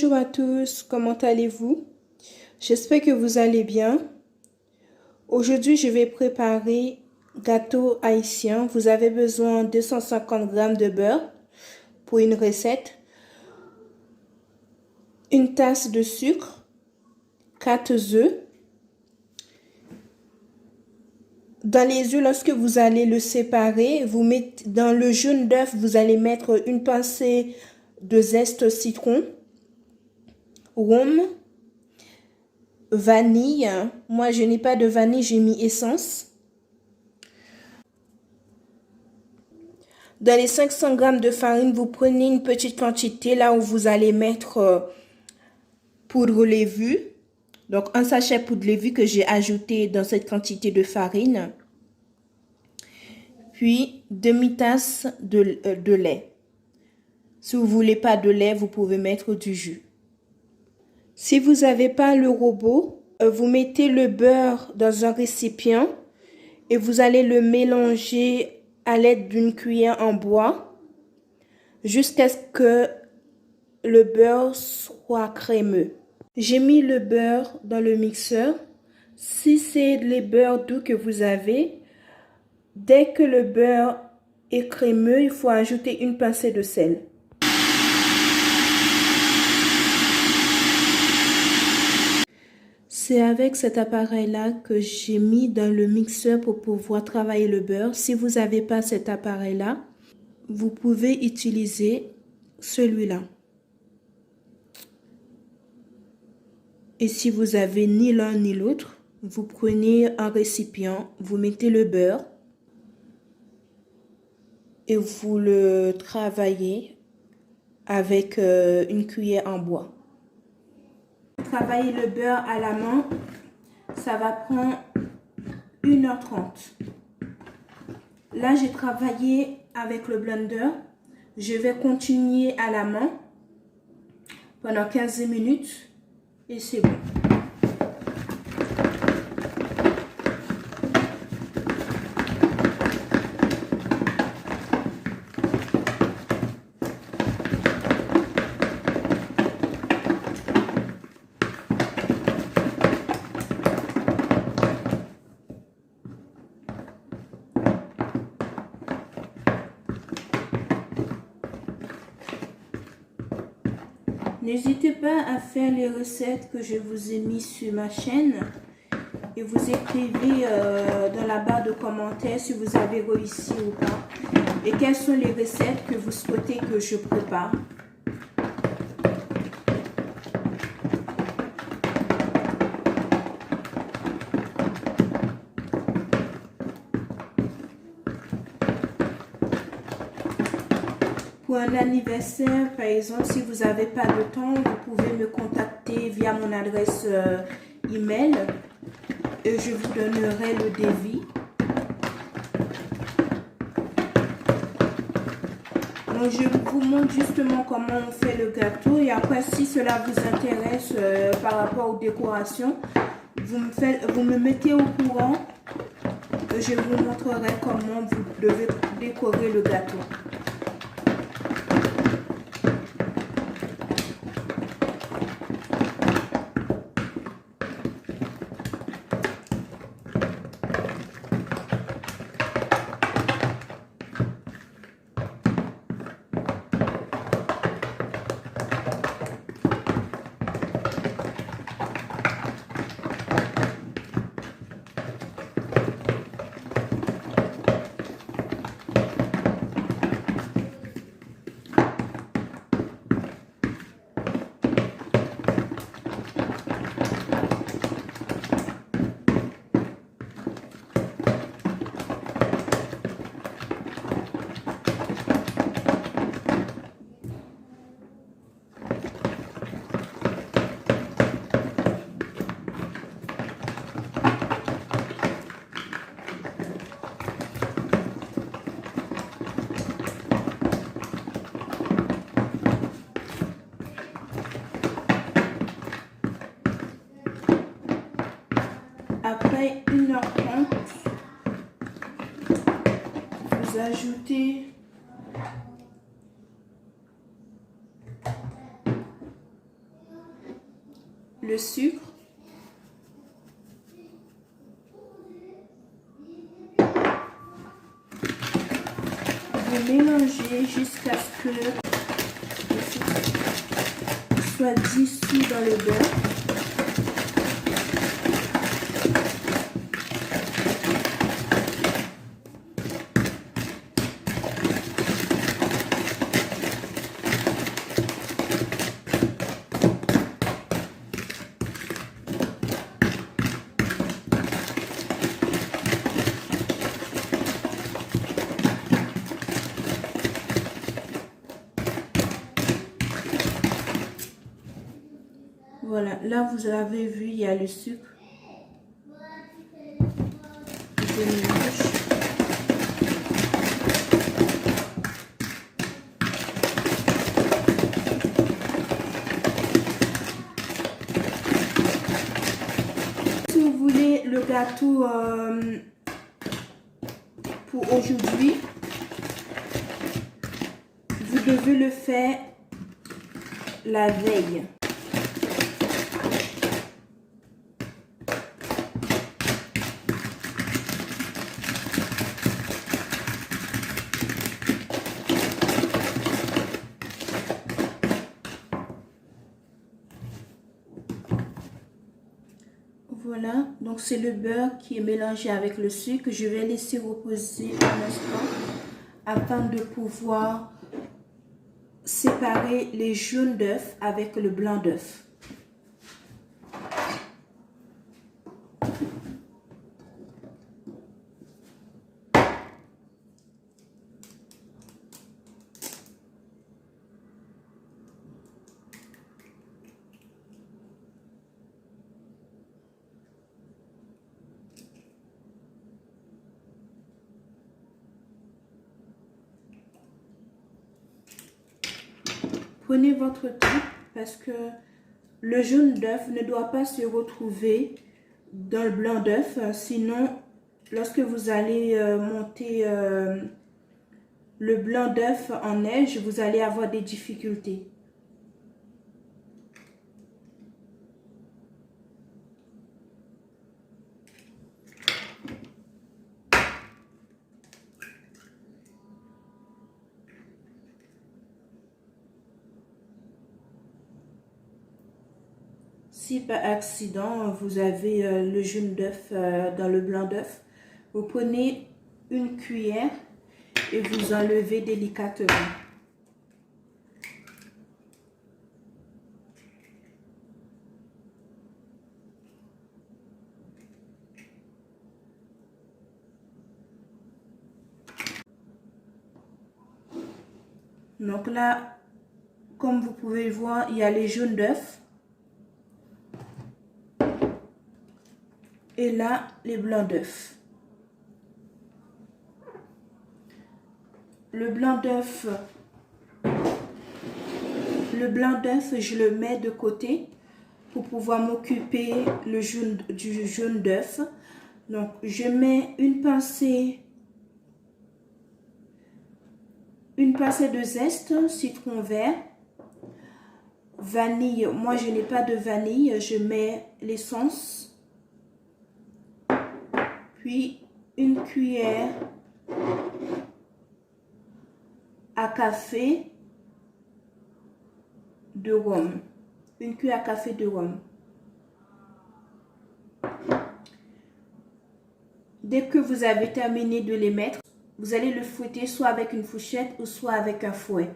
Bonjour à tous, comment allez-vous? J'espère que vous allez bien. Aujourd'hui, je vais préparer gâteau haïtien. Vous avez besoin de 250 g de beurre pour une recette, une tasse de sucre, 4 œufs. Dans les œufs, lorsque vous allez le séparer, vous mettez dans le jaune d'œuf, vous allez mettre une pincée de zeste citron, rhum, vanille. Moi, je n'ai pas de vanille, j'ai mis essence. Dans les 500 g de farine, vous prenez une petite quantité là où vous allez mettre poudre levure. Donc, un sachet poudre levure que j'ai ajouté dans cette quantité de farine. Puis, demi-tasse de lait. Si vous ne voulez pas de lait, vous pouvez mettre du jus. Si vous n'avez pas le robot, vous mettez le beurre dans un récipient et vous allez le mélanger à l'aide d'une cuillère en bois jusqu'à ce que le beurre soit crémeux. J'ai mis le beurre dans le mixeur. Si c'est les beurres doux que vous avez, dès que le beurre est crémeux, il faut ajouter une pincée de sel. C'est avec cet appareil-là que j'ai mis dans le mixeur pour pouvoir travailler le beurre. Si vous n'avez pas cet appareil-là, vous pouvez utiliser celui-là. Et si vous avez ni l'un ni l'autre, vous prenez un récipient, vous mettez le beurre et vous le travaillez avec une cuillère en bois. Travailler le beurre à la main, ça va prendre 1h30. Là, j'ai travaillé avec le blender. Je vais continuer à la main pendant 15 minutes et c'est bon. N'hésitez pas à faire les recettes que je vous ai mises sur ma chaîne et vous écrivez dans la barre de commentaires si vous avez réussi ou pas et quelles sont les recettes que vous souhaitez que je prépare. Pour un anniversaire, par exemple, si vous n'avez pas de temps, vous pouvez me contacter via mon adresse email et je vous donnerai le devis. Donc, je vous montre justement comment on fait le gâteau et après, si cela vous intéresse par rapport aux décorations, vous me mettez au courant et je vous montrerai comment vous devez décorer le gâteau. Après 1h30, vous ajoutez le sucre. Vous mélangez jusqu'à ce que le sucre soit dissous dans le beurre. Voilà, là vous avez vu, il y a le sucre. Je mélange. Si vous voulez le gâteau pour aujourd'hui, vous devez le faire la veille. Voilà, donc c'est le beurre qui est mélangé avec le sucre. Je vais laisser reposer un instant afin de pouvoir séparer les jaunes d'œufs avec le blanc d'œuf. Prenez votre temps parce que le jaune d'œuf ne doit pas se retrouver dans le blanc d'œuf. Sinon, lorsque vous allez monter le blanc d'œuf en neige, vous allez avoir des difficultés. Si par accident vous avez le jaune d'œuf dans le blanc d'œuf, vous prenez une cuillère et vous enlevez délicatement. Donc là, comme vous pouvez voir, il y a les jaunes d'œufs. Et là, les blancs d'œufs. Le blanc d'œuf, je le mets de côté pour pouvoir m'occuper du jaune d'œuf. Donc, je mets une pincée de zeste, citron vert, vanille. Moi, je n'ai pas de vanille, je mets l'essence. Puis, une cuillère à café de rhum. Une cuillère à café de rhum. Dès que vous avez terminé de les mettre, vous allez le fouetter soit avec une fourchette ou soit avec un fouet.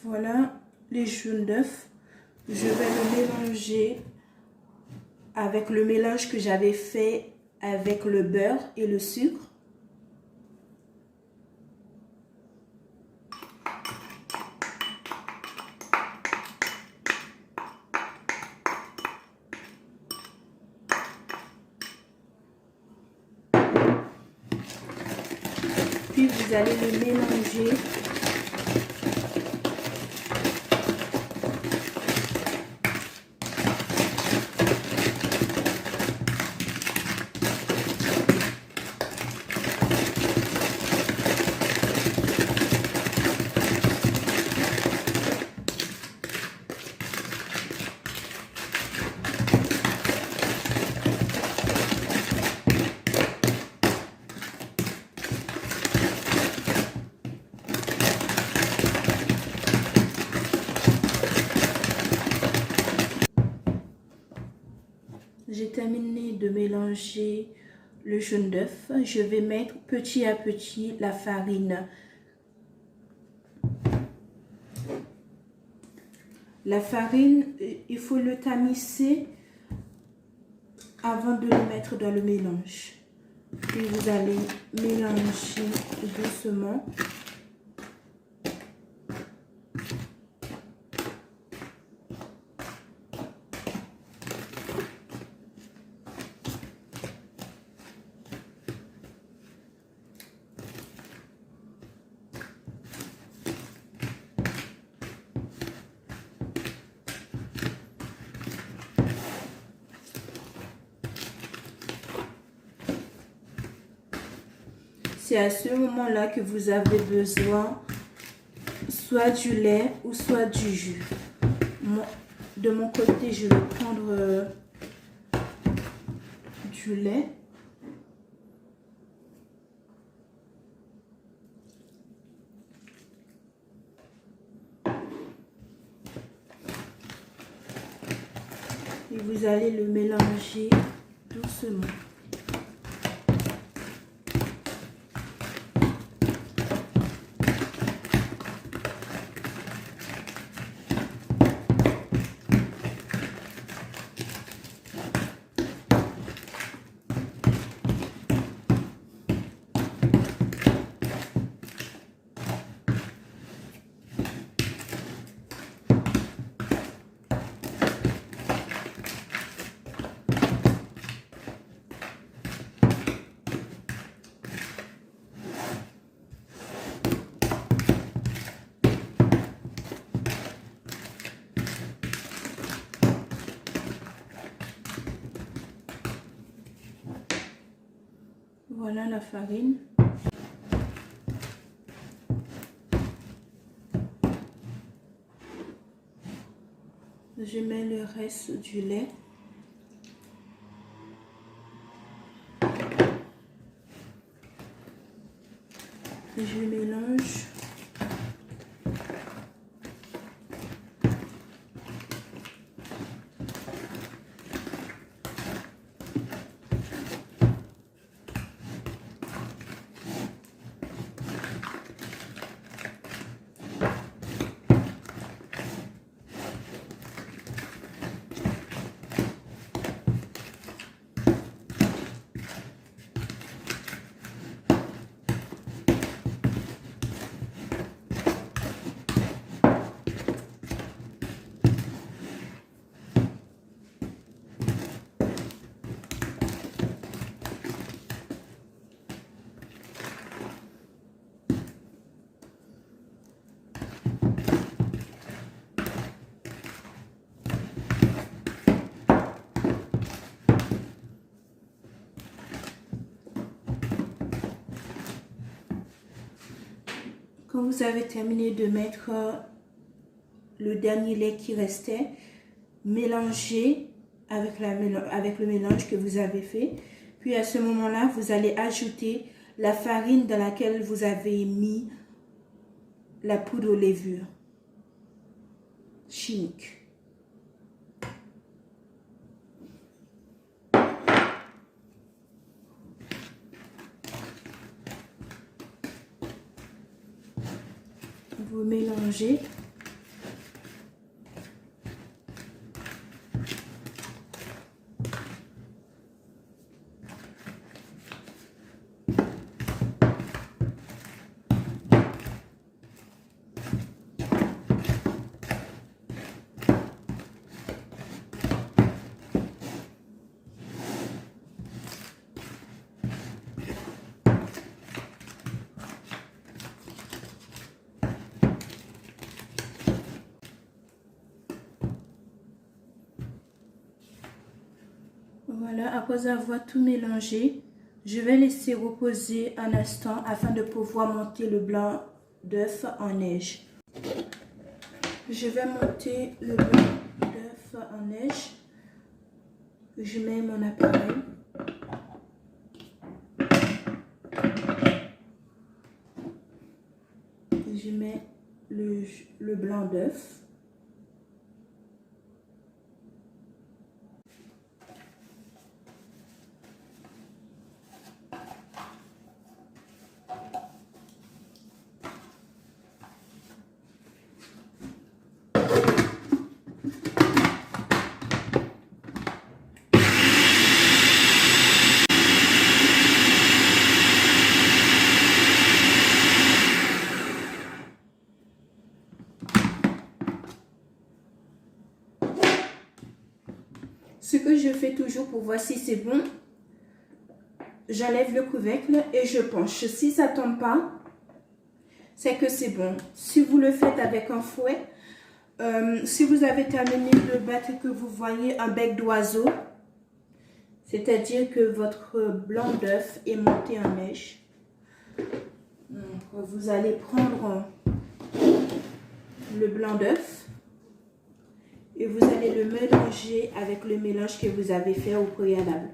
Voilà les jaunes d'œufs. Je vais le mélanger avec le mélange que j'avais fait avec le beurre et le sucre. puis vous allez le mélanger. J'ai terminé de mélanger le jaune d'œuf. Je vais mettre petit à petit la farine. La farine, il faut le tamiser avant de le mettre dans le mélange. Puis vous allez mélanger doucement. C'est à ce moment-là que vous avez besoin soit du lait ou soit du jus. De mon côté, je vais prendre du lait. Et vous allez le mélanger doucement. Voilà la farine. Je mets le reste du lait. Je mélange. Quand vous avez terminé de mettre le dernier lait qui restait, mélangez avec le mélange que vous avez fait. Puis à ce moment-là, vous allez ajouter la farine dans laquelle vous avez mis la poudre aux levures chimique. Vous mélangez. Voilà, après avoir tout mélangé, je vais laisser reposer un instant afin de pouvoir monter le blanc d'œuf en neige. Je vais monter le blanc d'œuf en neige. Je mets mon appareil. Je mets le blanc d'œuf. Ce que je fais toujours pour voir si c'est bon, j'enlève le couvercle et je penche. Si ça ne tombe pas, c'est que c'est bon. Si vous le faites avec un fouet, si vous avez terminé de battre et que vous voyez un bec d'oiseau, c'est-à-dire que votre blanc d'œuf est monté en neige, donc, vous allez prendre le blanc d'œuf et vous allez le mélanger avec le mélange que vous avez fait au préalable.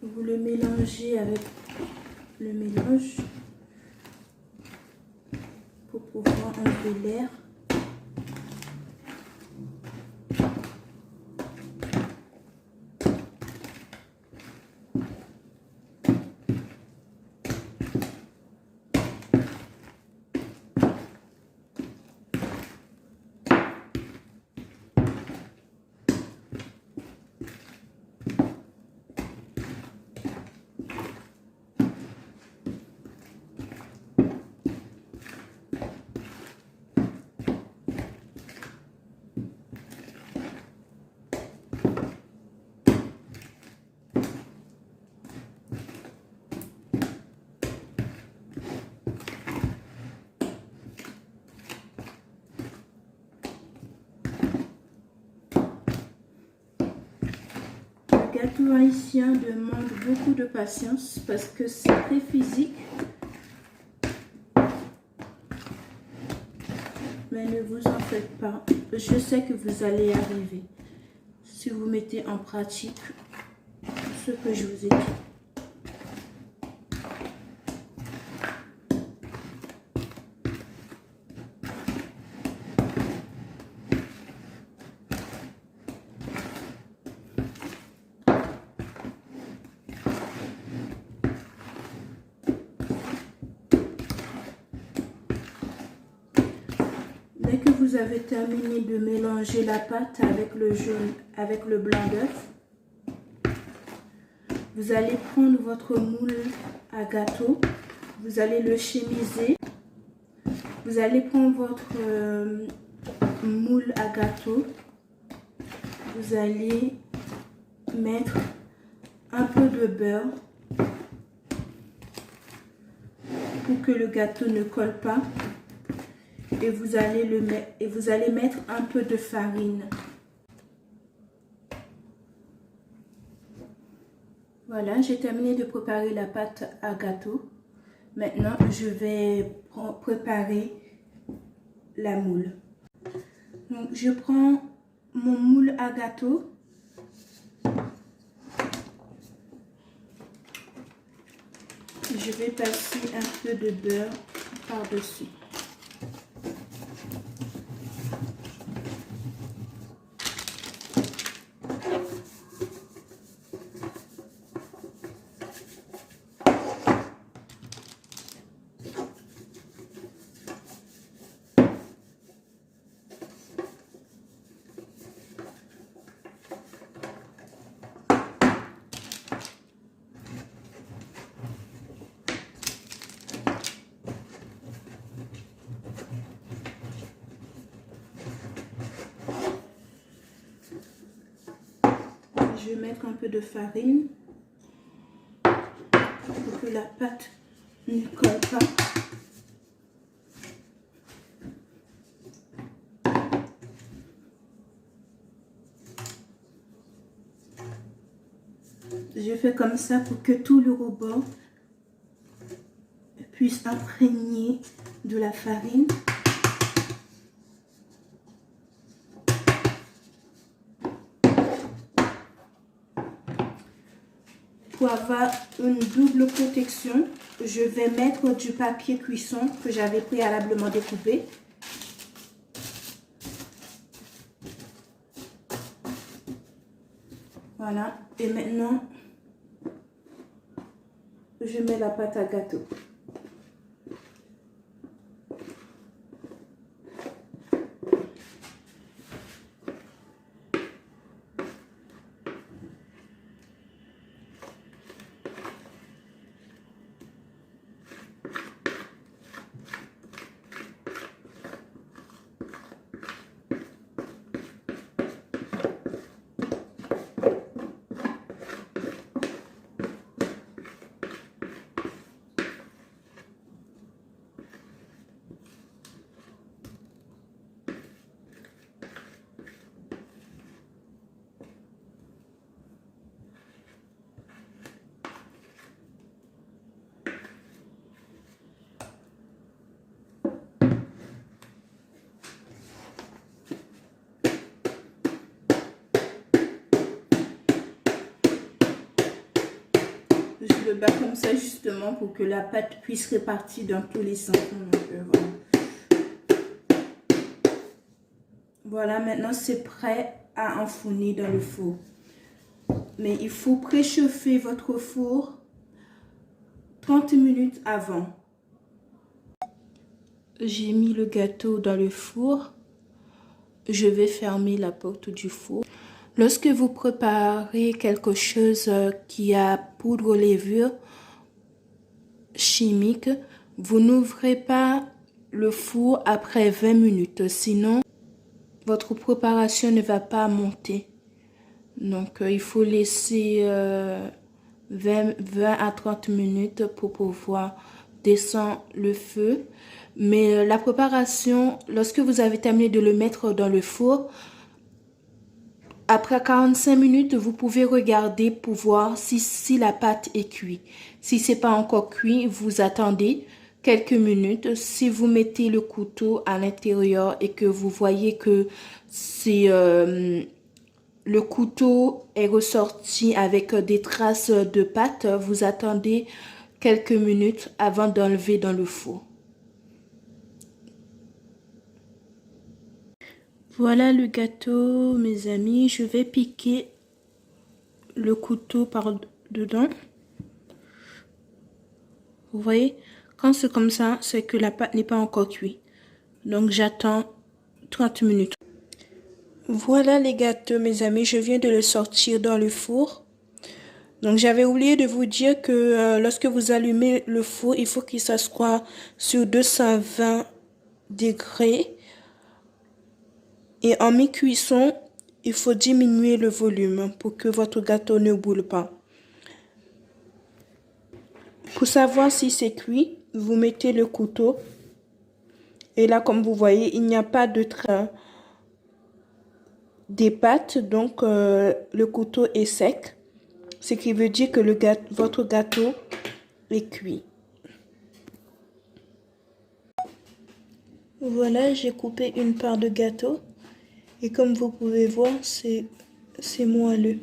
Vous le mélangez avec le mélange pour pouvoir enlever l'air. Le gâteau haïtien demande beaucoup de patience parce que c'est très physique. Mais ne vous en faites pas. Je sais que vous allez y arriver si vous mettez en pratique ce que je vous ai dit. Dès que vous avez terminé de mélanger la pâte avec le jaune, avec le blanc d'œuf, vous allez prendre votre moule à gâteau, vous allez le chemiser, vous allez prendre votre moule à gâteau, vous allez mettre un peu de beurre pour que le gâteau ne colle pas. Et vous allez mettre un peu de farine. Voilà, j'ai terminé de préparer la pâte à gâteau. Maintenant, je vais préparer la moule. Donc, je prends mon moule à gâteau. Je vais passer un peu de beurre par-dessus. Je vais mettre un peu de farine pour que la pâte ne colle pas. Je fais comme ça pour que tout le rebord puisse imprégner de la farine. Pour avoir une double protection, je vais mettre du papier cuisson que j'avais préalablement découpé. Voilà, et maintenant, je mets la pâte à gâteau. Je le bats comme ça justement pour que la pâte puisse répartir dans tous les sens. Voilà, maintenant c'est prêt à enfourner dans le four. Mais il faut préchauffer votre four 30 minutes avant. J'ai mis le gâteau dans le four. Je vais fermer la porte du four. Lorsque vous préparez quelque chose qui a poudre levure chimique, vous n'ouvrez pas le four après 20 minutes. Sinon, votre préparation ne va pas monter. Donc, il faut laisser 20 à 30 minutes pour pouvoir descendre le feu. Mais la préparation, lorsque vous avez terminé de le mettre dans le four, après 45 minutes, vous pouvez regarder pour voir si la pâte est cuite. Si c'est pas encore cuit, vous attendez quelques minutes. Si vous mettez le couteau à l'intérieur et que vous voyez que le couteau est ressorti avec des traces de pâte, vous attendez quelques minutes avant d'enlever dans le four. Voilà le gâteau, mes amis. Je vais piquer le couteau par dedans. Vous voyez, quand c'est comme ça, c'est que la pâte n'est pas encore cuite. Donc, j'attends 30 minutes. Voilà les gâteaux, mes amis. Je viens de le sortir dans le four. Donc, j'avais oublié de vous dire que lorsque vous allumez le four, il faut qu'il s'assoie sur 220 degrés. Et en mi-cuisson, il faut diminuer le volume pour que votre gâteau ne boule pas. Pour savoir si c'est cuit, vous mettez le couteau. Et là, comme vous voyez, il n'y a pas de train des pâtes. Donc, le couteau est sec. Ce qui veut dire que votre gâteau est cuit. Voilà, j'ai coupé une part de gâteau. Et comme vous pouvez voir, c'est moelleux.